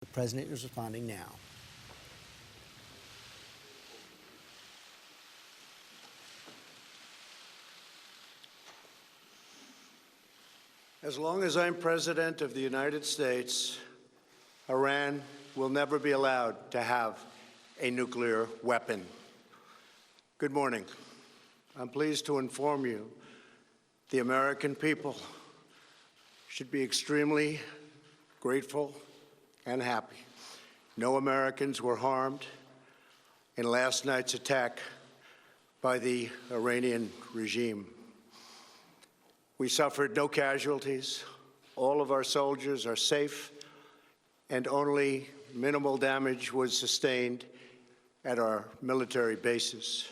The president is responding now. As long as I'm President of the United States, Iran will never be allowed to have a nuclear weapon. Good morning. I'm pleased to inform you the American people should be extremely grateful and happy. No Americans were harmed in last night's attack by the Iranian regime. We suffered no casualties. All of our soldiers are safe, and only minimal damage was sustained at our military bases.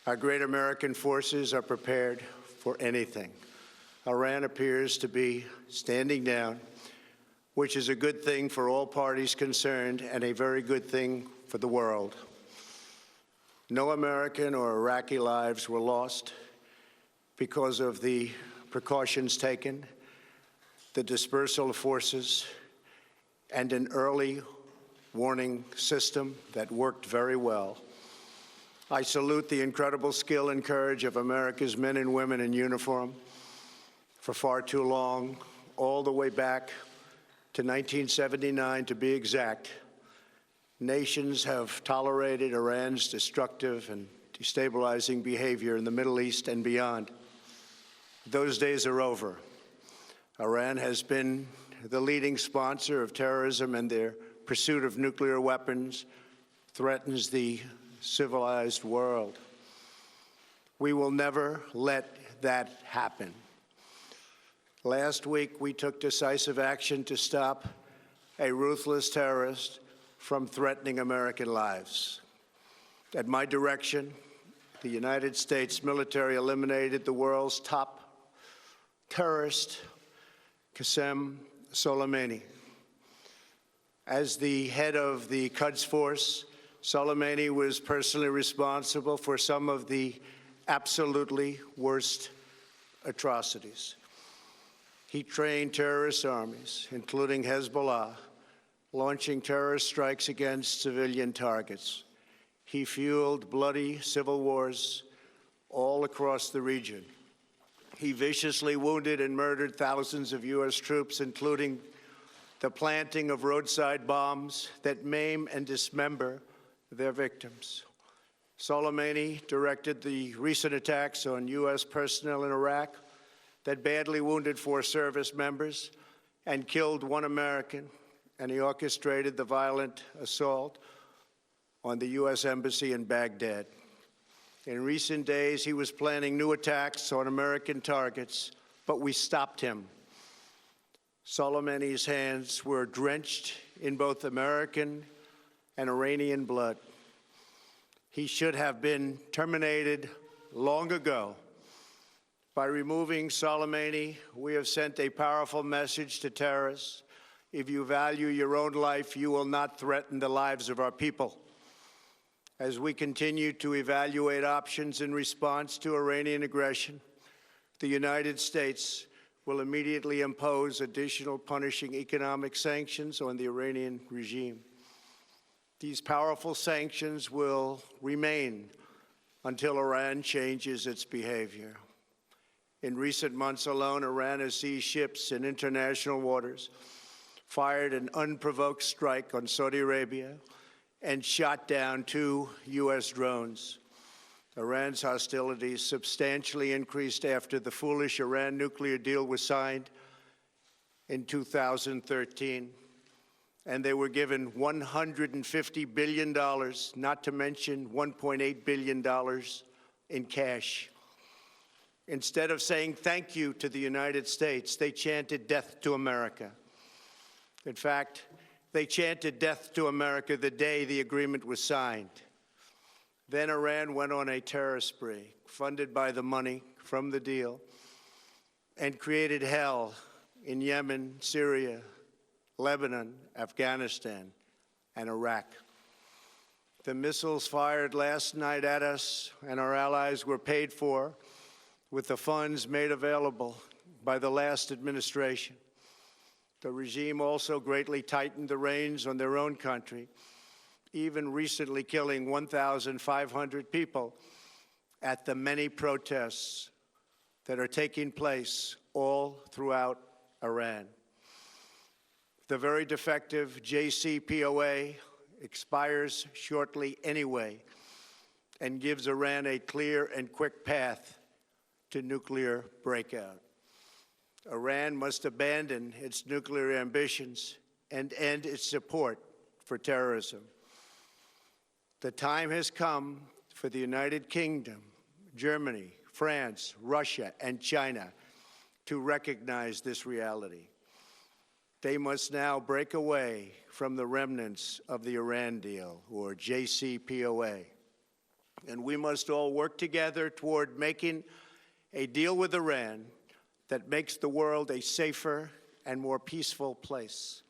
Our great American forces are prepared for anything. Iran appears to be standing down, which is a good thing for all parties concerned and a very good thing for the world. No American or Iraqi lives were lost because of the precautions taken, the dispersal of forces, and an early warning system that worked very well. I salute the incredible skill and courage of America's men and women in uniform. For far too long, all the way back to 1979 to be exact, nations have tolerated Iran's destructive and destabilizing behavior in the Middle East and beyond. Those days are over. Iran has been the leading sponsor of terrorism, and their pursuit of nuclear weapons threatens the civilized world. We will never let that happen. Last week, we took decisive action to stop a ruthless terrorist from threatening American lives. At my direction, the United States military eliminated the world's top terrorist, Qasem Soleimani. As the head of the Quds Force, Soleimani was personally responsible for some of the absolutely worst atrocities. He trained terrorist armies, including Hezbollah, launching terrorist strikes against civilian targets. He fueled bloody civil wars all across the region. He viciously wounded and murdered thousands of U.S. troops, including the planting of roadside bombs that maim and dismember their victims. Soleimani directed the recent attacks on U.S. personnel in Iraq that badly wounded 4 service members and killed 1 American, and he orchestrated the violent assault on the U.S. Embassy in Baghdad. In recent days, he was planning new attacks on American targets, but we stopped him. Soleimani's hands were drenched in both American and Iranian blood. He should have been terminated long ago. By removing Soleimani, we have sent a powerful message to terrorists. If you value your own life, you will not threaten the lives of our people. As we continue to evaluate options in response to Iranian aggression, the United States will immediately impose additional punishing economic sanctions on the Iranian regime. These powerful sanctions will remain until Iran changes its behavior. In recent months alone, Iran has seized ships in international waters, fired an unprovoked strike on Saudi Arabia, and shot down 2 U.S. drones. Iran's hostilities substantially increased after the foolish Iran nuclear deal was signed in 2013, and they were given $150 billion, not to mention $1.8 billion in cash. Instead of saying thank you to the United States, they chanted death to America. In fact, they chanted death to America the day the agreement was signed. Then Iran went on a terror spree, funded by the money from the deal, and created hell in Yemen, Syria, Lebanon, Afghanistan, and Iraq. The missiles fired last night at us and our allies were paid for with the funds made available by the last administration. The regime also greatly tightened the reins on their own country, even recently killing 1,500 people at the many protests that are taking place all throughout Iran. The very defective JCPOA expires shortly anyway and gives Iran a clear and quick path to nuclear breakout. Iran must abandon its nuclear ambitions and end its support for terrorism. The time has come for the United Kingdom, Germany, France, Russia, and China to recognize this reality. They must now break away from the remnants of the Iran deal, or JCPOA. And we must all work together toward making a deal with Iran that makes the world a safer and more peaceful place.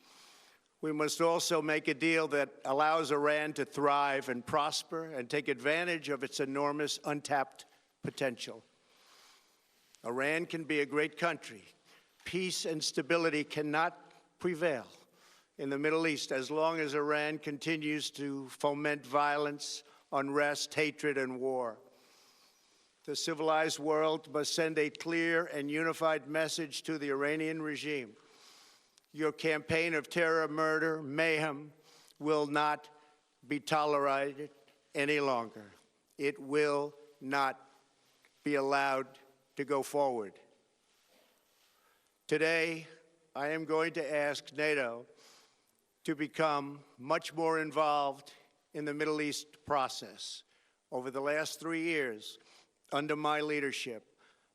We must also make a deal that allows Iran to thrive and prosper and take advantage of its enormous untapped potential. Iran can be a great country. Peace and stability cannot prevail in the Middle East as long as Iran continues to foment violence, unrest, hatred, and war. The civilized world must send a clear and unified message to the Iranian regime. Your campaign of terror, murder, mayhem will not be tolerated any longer. It will not be allowed to go forward. Today, I am going to ask NATO to become much more involved in the Middle East process. Over the last 3 years, under my leadership,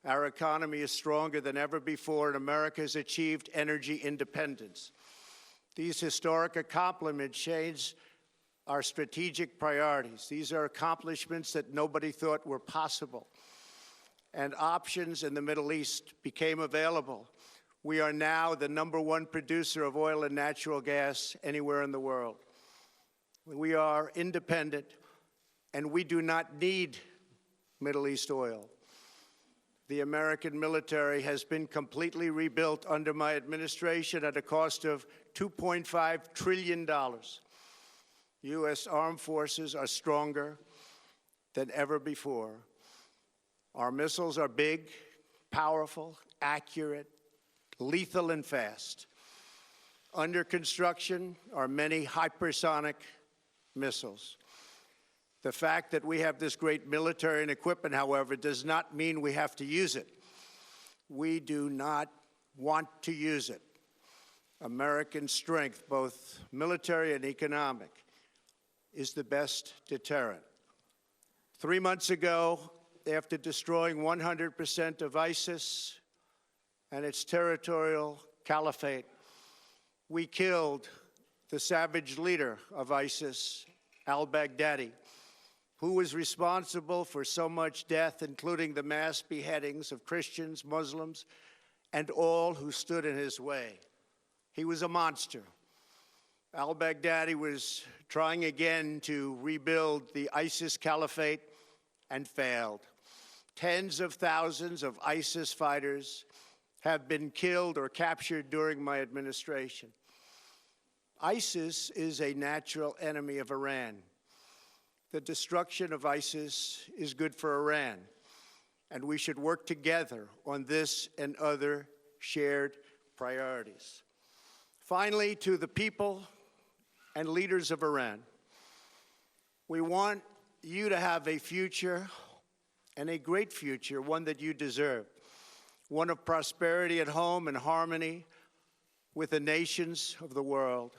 our economy is stronger than ever before, and America has achieved energy independence. These historic accomplishments change our strategic priorities. These are accomplishments that nobody thought were possible. And options in the Middle East became available. We are now the #1 producer of oil and natural gas anywhere in the world. We are independent, and we do not need Middle East oil. The American military has been completely rebuilt under my administration at a cost of $2.5 trillion. U.S. armed forces are stronger than ever before. Our missiles are big, powerful, accurate, lethal, and fast. Under construction are many hypersonic missiles. The fact that we have this great military and equipment, however, does not mean we have to use it. We do not want to use it. American strength, both military and economic, is the best deterrent. 3 months ago, after destroying 100% of ISIS and its territorial caliphate, we killed the savage leader of ISIS, al-Baghdadi, who was responsible for so much death, including the mass beheadings of Christians, Muslims, and all who stood in his way. He was a monster. Al-Baghdadi was trying again to rebuild the ISIS caliphate and failed. Tens of thousands of ISIS fighters have been killed or captured during my administration. ISIS is a natural enemy of Iran. The destruction of ISIS is good for Iran, and we should work together on this and other shared priorities. Finally, to the people and leaders of Iran, we want you to have a future, and a great future, one that you deserve, one of prosperity at home and harmony with the nations of the world.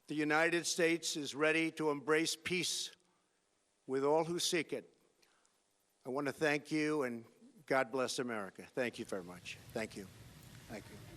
The United States is ready to embrace peace with all who seek it. I want to thank you, and God bless America. Thank you very much. Thank you. Thank you.